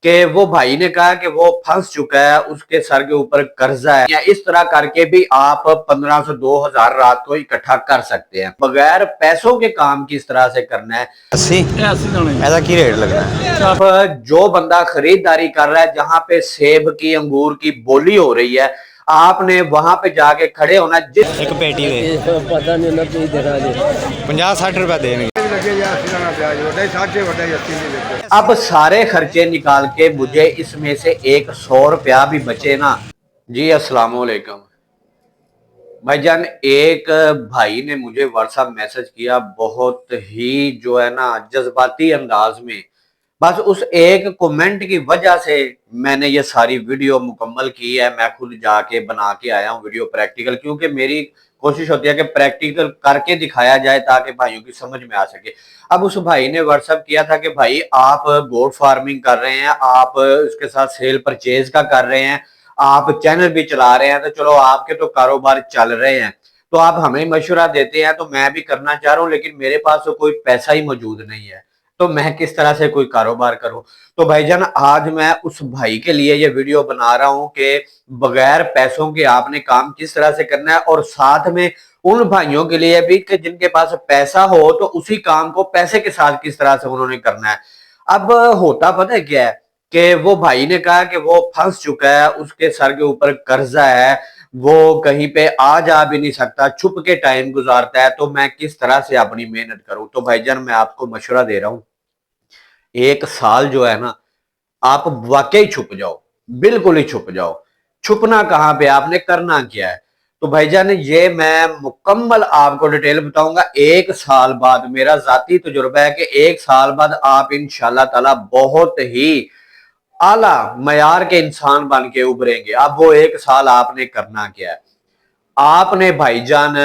कि वो भाई ने कहा कि वो फंस चुका है, उसके सर के ऊपर कर्जा है, या इस तरह करके भी आप 1500 2000 रात को इकट्ठा कर सकते हैं। बगैर पैसों के काम किस तरह से करना है, 80 ऐसा की रेट लगना है। अब जो बंदा खरीदारी कर रहा है, जहां पे सेब की अंगूर की बोली हो रही है, आपने वहां पे जाके खड़े होना। जिस एक पेटी दे पता नहीं ना तुम देना जी 50-60 रुपए देंगे। अब सारे खर्चे निकाल के मुझे इसमें से एक 100 रुपया भी बचे ना जी। अस्सलाम वालेकुम भाईजान। एक भाई ने मुझे व्हाट्सएप मैसेज किया, बहुत ही जो है ना जज्बाती अंदाज में। बस उस एक कमेंट की वजह से मैंने ये सारी वीडियो मुकम्मल की है। मैं खुद जाके बना के आया हूँ वीडियो प्रैक्टिकल, क्योंकि मेरी कोशिश होती है कि प्रैक्टिकल करके दिखाया जाए ताकि भाइयों की समझ में आ सके। अब उस भाई ने व्हाट्सएप किया था कि भाई आप गोट फार्मिंग कर रहे हैं, आप उसके साथ सेल परचेज का कर रहे हैं, आप चैनल भी चला रहे हैं, तो चलो आपके तो कारोबार चल रहे हैं, तो आप हमें मशवरा देते हैं, तो मैं भी करना चाह रहा हूँ, लेकिन मेरे पास तो कोई पैसा ही मौजूद नहीं है, तो मैं किस तरह से कोई कारोबार करूं। तो भाईजान आज मैं उस भाई के लिए ये वीडियो बना रहा हूं कि बगैर पैसों के आपने काम किस तरह से करना है, और साथ में उन भाइयों के लिए भी कि जिनके पास पैसा हो तो उसी काम को पैसे के साथ किस तरह से उन्होंने करना है। अब होता पता है क्या है कि वो भाई ने कहा कि वो फंस चुका है, उसके सर के ऊपर कर्जा है, वो कहीं पे आ जा भी नहीं सकता, छुप के टाइम गुजारता है, तो मैं किस तरह से अपनी मेहनत करूं। तो भाईजान मैं आपको मशवरा दे रहा हूं, एक साल जो है ना आप वाकई छुप जाओ, बिल्कुल ही छुप जाओ। छुपना कहां पे, आपने करना क्या है। तो भाईजान ये मैं मुकम्मल आपको डिटेल बताऊंगा। एक साल बाद, मेरा जाती तजुर्बा है कि एक साल बाद आप इंशाल्लाह ताला बहुत ही आला मयार के इंसान बन के उभरेंगे। अब वो एक साल आपने करना क्या है, आपने भाईजान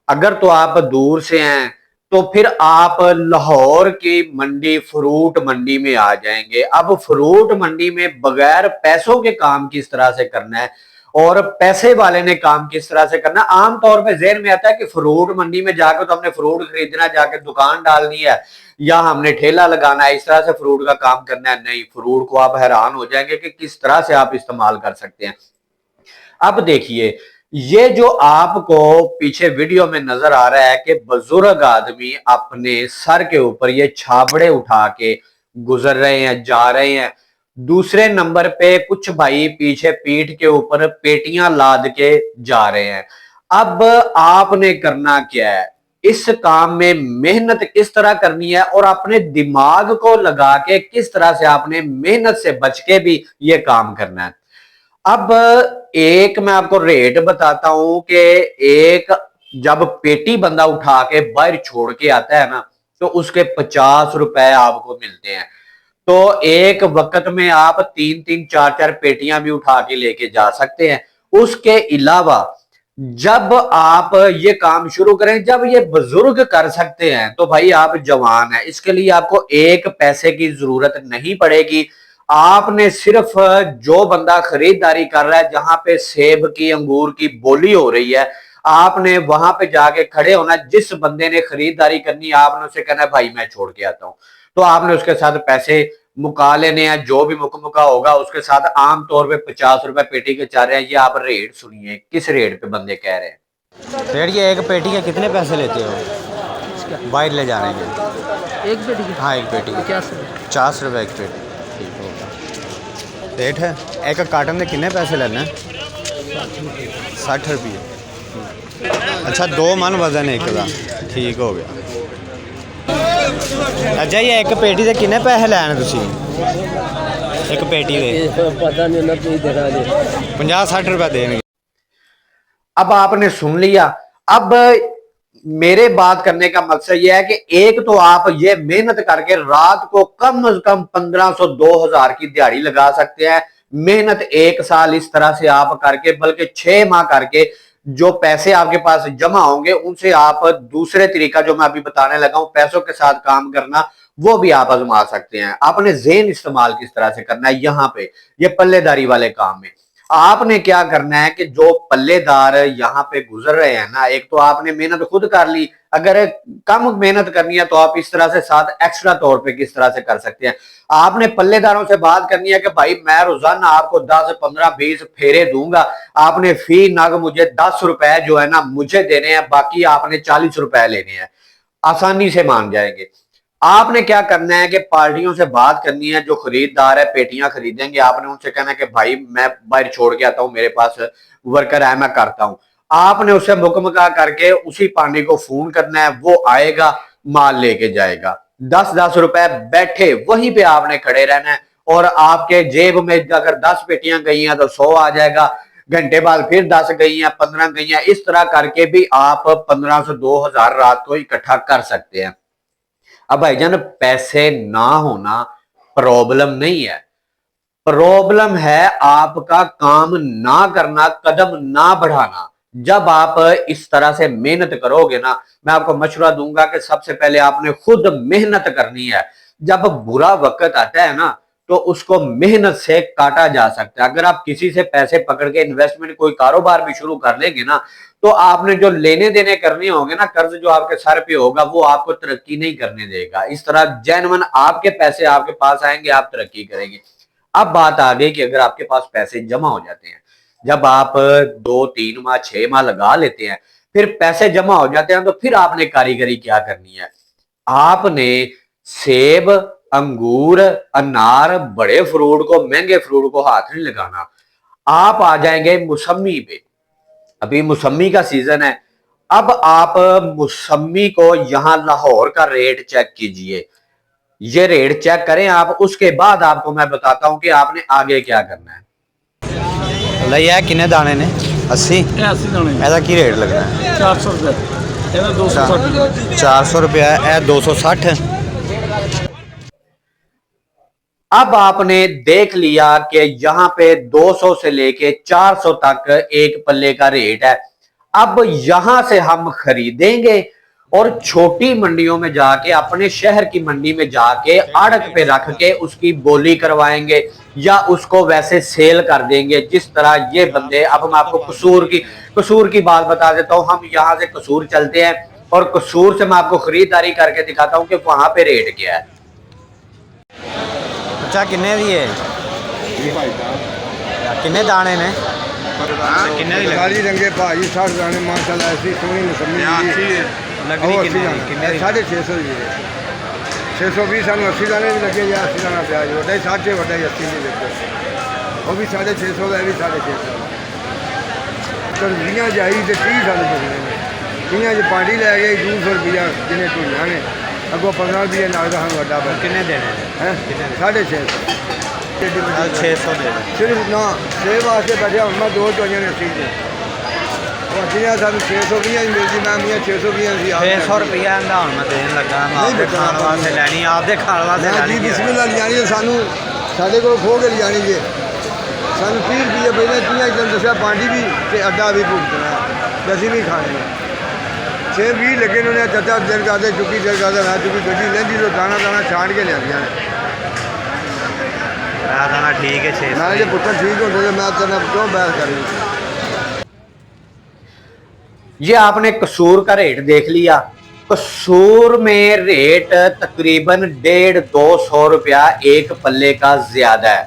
अगर तो आप दूर से हैं तो फिर आप लाहौर की मंडी, फ्रूट मंडी में आ जाएंगे। अब फ्रूट मंडी में बगैर पैसों के काम किस तरह से करना है और पैसे वाले ने काम किस तरह से करना है। आमतौर पे ज़हन में आता है कि फ्रूट मंडी में जाकर तो हमने फ्रूट खरीदना, जाके दुकान डालनी है या हमने ठेला लगाना है, इस तरह से फ्रूट का काम करना है। नहीं, फ्रूट को आप हैरान हो जाएंगे कि किस तरह से आप इस्तेमाल कर सकते हैं। अब देखिए, ये जो आपको पीछे वीडियो में नजर आ रहा है कि बुजुर्ग आदमी अपने सर के ऊपर ये छाबड़े उठा के गुजर रहे हैं, जा रहे हैं। दूसरे नंबर पे कुछ भाई पीछे पीठ के ऊपर पेटियां लाद के जा रहे हैं। अब आपने करना क्या है, इस काम में मेहनत किस तरह करनी है और अपने दिमाग को लगा के किस तरह से आपने मेहनत से बच के भी ये काम करना है। अब एक मैं आपको रेट बताता हूं कि एक जब पेटी बंदा उठा के बाहर छोड़ के आता है ना, तो उसके 50 रुपए आपको मिलते हैं। तो एक वक्त में आप 3-3 4-4 पेटियां भी उठा के लेके जा सकते हैं। उसके अलावा जब आप ये काम शुरू करें, जब ये बुजुर्ग कर सकते हैं, तो भाई आप जवान हैं, इसके लिए आपको एक पैसे की जरूरत नहीं पड़ेगी। आपने सिर्फ जो बंदा खरीदारी कर रहा है, जहां पे सेब की अंगूर की बोली हो रही है, आपने वहां पे जाके खड़े होना। जिस बंदे ने खरीदारी करनी है आपने उसे कहना है भाई मैं छोड़ के आता हूं, तो आपने उसके साथ पैसे मुका लेने हैं। जो भी मुका होगा उसके साथ आमतौर पे 50 रुपए पेटी के चाह रहे हैं। ये आप रेट सुनिए किस रेट पे बंदे कह रहे हैं। फिर ये एक पेटी के कितने पैसे लेते हो बाहर ले जाने के? एक पेटी की? हाँ, एक पेटी के 50 रुपए एक पेटी। ठीक होगा, रेट है। एक कार्टन के कितने पैसे लेने? 60 रुपये। अच्छा, 2 मन वजन एक का, ठीक हो गया। अच्छा, ये एक पेटी के कितने पैसे लैने तुसी? एक पेटी के पता नहीं ना तुम देना जी 50-60 रुपए देंगे। अब आपने सुन लिया। अब मेरे बात करने का मकसद यह है कि एक तो आप ये मेहनत करके रात को कम से कम 1500 2000 की दिहाड़ी लगा सकते हैं। मेहनत एक साल इस तरह से आप करके, बल्कि 6 माह करके, जो पैसे आपके पास जमा होंगे उनसे आप दूसरे तरीका जो मैं अभी बताने लगा हूं, पैसों के साथ काम करना, वो भी आप आजमा सकते हैं। आपने ज़हन इस्तेमाल किस तरह से करना है यहाँ पे, ये पल्लेदारी वाले काम में। आपने क्या करना है कि जो पल्लेदार यहाँ पे गुजर रहे हैं ना, एक तो आपने मेहनत खुद कर ली, अगर कम मेहनत करनी है तो आप इस तरह से साथ एक्स्ट्रा तौर पे किस तरह से कर सकते हैं। आपने पल्लेदारों से बात करनी है कि भाई मैं रोजाना आपको 10 15 20 फेरे दूंगा, आपने फी नग मुझे 10 रुपए जो है ना मुझे देने हैं, बाकी आपने 40 रुपए लेने हैं, आसानी से मान जाएंगे। आपने क्या करना है कि पार्टियों से बात करनी है, जो खरीददार है पेटियां खरीदेंगे, आपने उनसे कहना है कि भाई मैं बाहर छोड़ के आता हूं, मेरे पास वर्कर है, मैं करता हूं। आपने उससे मुकमका करके उसी पानी को फोन करना है, वो आएगा माल लेके जाएगा। 10-10 रुपए बैठे वहीं पे आपने खड़े रहना है, और आपके जेब में अगर 10 पेटियां गई हैं तो 100 आ जाएगा, घंटे बाद फिर 10 गई हैं, 15 गई हैं, इस तरह करके भी आप 1500 2000 रात को इकट्ठा कर सकते हैं। अब भाईजान पैसे ना होना प्रॉब्लम नहीं है, प्रॉब्लम है आपका काम ना करना, कदम ना बढ़ाना। जब आप इस तरह से मेहनत करोगे ना, मैं आपको मशवरा दूंगा कि सबसे पहले आपने खुद मेहनत करनी है। जब बुरा वक्त आता है ना तो उसको मेहनत से काटा जा सकता है। अगर आप किसी से पैसे पकड़ के इन्वेस्टमेंट कोई कारोबार भी शुरू कर लेंगे ना, तो आपने जो लेने देने करने होंगे ना, कर्ज जो आपके सर पे होगा वो आपको तरक्की नहीं करने देगा। इस तरह जेन्युइन आपके पैसे आपके पास आएंगे, आप तरक्की करेंगे। अब बात आ गई कि अगर आपके पास पैसे जमा हो जाते हैं, जब आप 2-3 माह 6 माह लगा लेते हैं, फिर पैसे जमा हो जाते हैं, तो फिर आपने कारीगरी क्या करनी है। आपने सेब, अंगूर, अनार, बड़े फ्रूट को, महंगे फ्रूट को हाथ नहीं लगाना। आप आ जाएंगे मौसमी पे, अभी मौसमी का सीजन है। अब आप मौसमी को यहाँ लाहौर का रेट चेक कीजिए, ये रेट चेक करें आप, उसके बाद आपको मैं बताता हूं कि आपने आगे क्या करना है। लिया किन्ने दाने ने 80 80 दाने ਇਹਦਾ ਕੀ ਰੇਟ ਲੱਗਣਾ ਹੈ 400 रुपये ਇਹਦਾ 260 400 रुपया ਇਹ 260। अब आपने देख लिया कि यहाँ पे 200 से लेके 400 तक एक पल्ले का रेट है। अब यहां से हम खरीदेंगे और छोटी मंडियों में जाके, अपने शहर की मंडी में जाके आड़त पे रख के उसकी बोली करवाएंगे, या उसको वैसे सेल कर देंगे जिस तरह ये बंदे। अब मैं आपको कसूर की बात बता देता हूं। हम यहाँ से कसूर चलते हैं और कसूर से मैं आपको खरीदारी करके दिखाता हूं कि वहां पे रेट क्या है। अच्छा किन्ने दी है किन्ने दाने ने किन्ने दी काली रंगे भाजी 60 दाने माशाल्लाह ऐसी सोहनी मौसमी लगनी किन्ने दी 650 जी 620 सानू 80 दाने भी लगे या 80 दाना प्याज वड्डा 60 वड्डा 80 नहीं लगे, वो भी 650 का भी 650 तो जियां जाई ते 30 साल पुछने जियां जो पार्टी लै गए 200 रुपया जिन्हें ढूंढा ने अगो 15 रुपये लगता हम वड्डा किन्ने देने हैं 650 600 दे सिर्फ ना सेब वास्ते बैठे हम 2 चोइयां ने 80 दे और जियां सानू 620 मिलती मैं मियां 620 सी 600 रुपया ਦਾ ਹੁਣ ਮੈਂ ਦੇਣ ਲੱਗਾ ਮੈਂ ਆਪਦੇ ਖਾਣ ਵਾਸਤੇ ਲੈਣੀ ਆਪਦੇ ਖਾਣ ਵਾਸਤੇ मैं ਲੈਣੀ जी बिस्मिल्लाह लियानी है सानू साढ़े को खो के लियानी है सानू 30 रुपये पहले तियां एकदम दसिया पांडी भी ते अड्डा भी भुगतना है असीं भी खाने 6-20 लगे उन्होंने चाचा दिल करते चुकी दिल करते ना चुकी गड्डी लेंदी तो दाना दाना छाड़ के लिया ਮੈਂ ਤਾਂ ਨਾ ਠੀਕ ਹੈ 600 मैं जो पुत्र ठीक होते तो मैं तेरे क्यों बहस करी। ये आपने कसूर का रेट देख लिया। कसूर में रेट तकरीबन 150-200 रुपया एक पल्ले का ज्यादा है।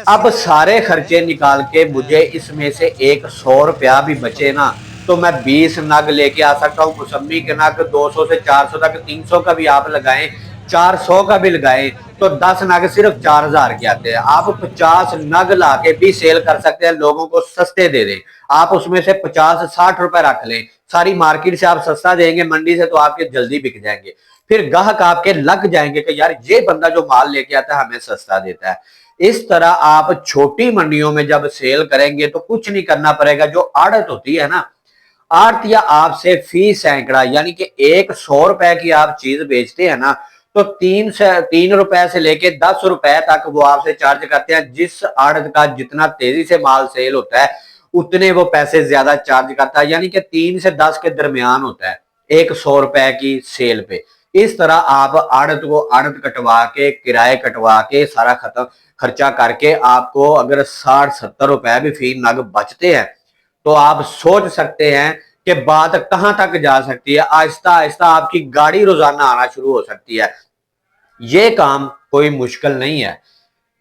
अब सारे खर्चे निकाल के मुझे इसमें से 100 रुपया भी बचे ना, तो मैं 20 नग लेके आ सकता हूँ। मौसमी के नग 200 से 400 तक, 300 का भी आप लगाएं, 400 का भी लगाएं, तो 10 नग सिर्फ 4000 के आते हैं। आप 50 नग ला के भी सेल कर सकते हैं, लोगों को सस्ते दे दें। आप उसमें से 50-60 रुपए रख लें, सारी मार्केट से आप सस्ता देंगे मंडी से, तो आपके जल्दी बिक जाएंगे। फिर ग्राहक आपके लग जाएंगे कि यार ये बंदा जो माल लेके आता है हमें सस्ता देता है। इस तरह आप छोटी मंडियों में जब सेल करेंगे तो कुछ नहीं करना पड़ेगा। जो आड़त होती है ना, आड़तिया आपसे फी सैकड़ा, यानी कि 100 रुपए की आप चीज बेचते हैं ना, तो 3 रुपए से लेके 10 रुपए तक वो आपसे चार्ज करते हैं। जिस आड़त का जितना तेजी से माल सेल होता है उतने वो पैसे ज्यादा चार्ज करता है, यानी कि 3 से 10 के दरमियान होता है एक 100 रुपए की सेल पे। इस तरह आप आड़त को आड़त कटवा के, किराए कटवा के, सारा खत्म खर्चा करके आपको अगर 60-70 रुपए भी फी नग बचते हैं तो आप सोच सकते हैं कि बात कहां तक जा सकती है। आहिस्ता आहिस्ता आपकी गाड़ी रोजाना आना शुरू हो सकती है। ये काम कोई मुश्किल नहीं है।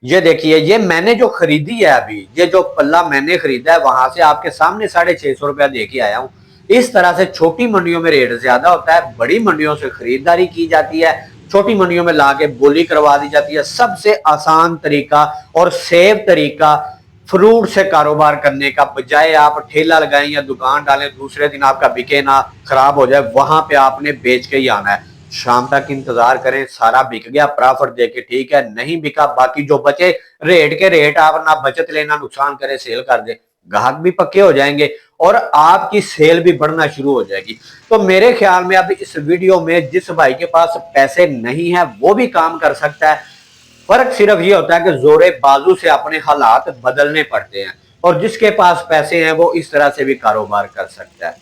ये देखिए, ये मैंने जो खरीदी है अभी, ये जो पल्ला मैंने खरीदा है वहां से आपके सामने 650 रुपया दे के आया हूं। इस तरह से छोटी मंडियों में रेट ज्यादा होता है, बड़ी मंडियों से खरीदारी की जाती है, छोटी मंडियों में लाके बोली करवा दी जाती है। सबसे आसान तरीका और सेफ तरीका फ्रूट से कारोबार करने का, बजाय आप ठेला लगाएं या दुकान डालें, दूसरे दिन आपका बिके ना, खराब हो जाए, वहां पे आपने बेच के ही आना है। शाम तक इंतजार करें, सारा बिक गया प्रॉफिट देके ठीक है, नहीं बिका बाकी जो बचे रेट के रेट आप ना बचत लेना, नुकसान करे सेल कर दे, ग्राहक भी पक्के हो जाएंगे और आपकी सेल भी बढ़ना शुरू हो जाएगी। तो मेरे ख्याल में अब इस वीडियो में जिस भाई के पास पैसे नहीं है वो भी काम कर सकता है। फर्क सिर्फ ये होता है कि जोरे बाजू से अपने हालात बदलने पड़ते हैं, और जिसके पास पैसे हैं वो इस तरह से भी कारोबार कर सकता है।